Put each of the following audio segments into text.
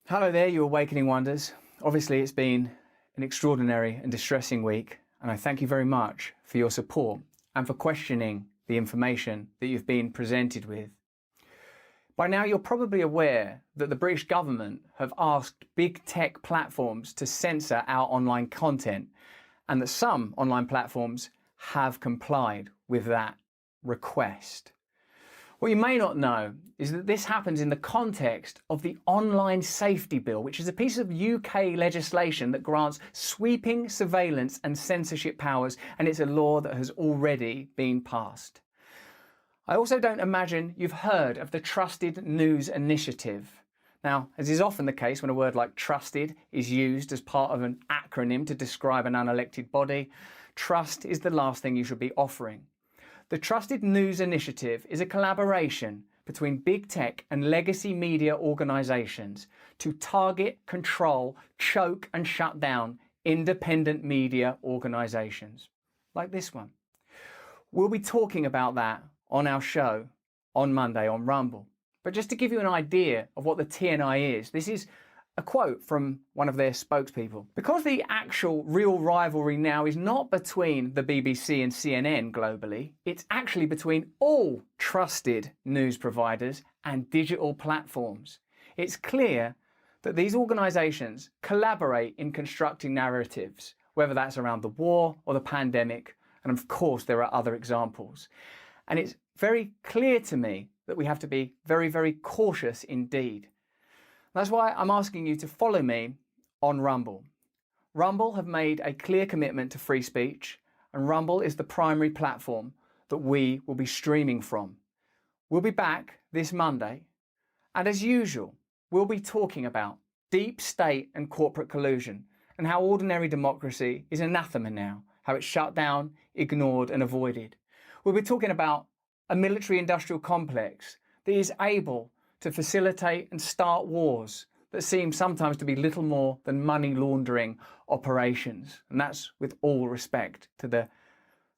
Hello there, you Awakening Wonders. Obviously, it's been an extraordinary and distressing week, and I thank you very much for your support and for questioning the information that you've been presented with. By now, you're probably aware that the British government have asked big tech platforms to censor our online content, and that some online platforms have complied with that request. What you may not know is that this happens in the context of the Online Safety Bill, which is a piece of UK legislation that grants sweeping surveillance and censorship powers, and it's a law that has already been passed. I also don't imagine you've heard of the Trusted News Initiative. Now, as is often the case when a word like trusted is used as part of an acronym to describe an unelected body, trust is the last thing you should be offering. The Trusted News Initiative is a collaboration between big tech and legacy media organisations to target, control, choke and shut down independent media organisations, like this one. We'll be talking about that on our show on Monday on Rumble. But just to give you an idea of what the TNI is, this is a quote from one of their spokespeople. Because the actual real rivalry now is not between the BBC and CNN globally, it's actually between all trusted news providers and digital platforms. It's clear that these organisations collaborate in constructing narratives, whether that's around the war or the pandemic, and of course there are other examples. And it's very clear to me that we have to be very, very cautious indeed. That's why I'm asking you to follow me on Rumble. Rumble have made a clear commitment to free speech, and Rumble is the primary platform that we will be streaming from. We'll be back this Monday, and as usual, we'll be talking about deep state and corporate collusion and how ordinary democracy is anathema now, how it's shut down, ignored and avoided. We'll be talking about a military-industrial complex that is able to facilitate and start wars that seem sometimes to be little more than money laundering operations. And that's with all respect to the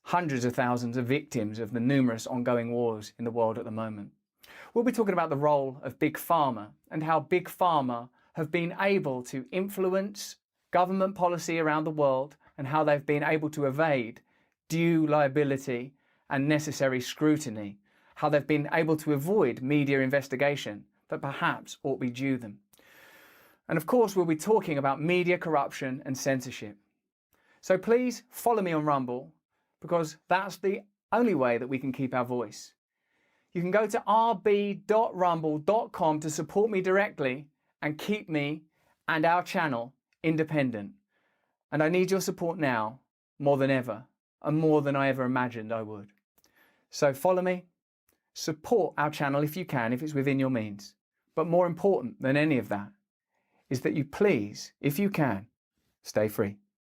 hundreds of thousands of victims of the numerous ongoing wars in the world at the moment. We'll be talking about the role of Big Pharma and how Big Pharma have been able to influence government policy around the world and how they've been able to evade due liability and necessary scrutiny, how they've been able to avoid media investigation that perhaps ought be due them. And of course, we'll be talking about media corruption and censorship. So please follow me on Rumble, because that's the only way that we can keep our voice. You can go to rb.rumble.com to support me directly and keep me and our channel independent. And I need your support now more than ever, and more than I ever imagined I would. So follow me. Support our channel if you can, if it's within your means. But more important than any of that is that you please, if you can, stay free.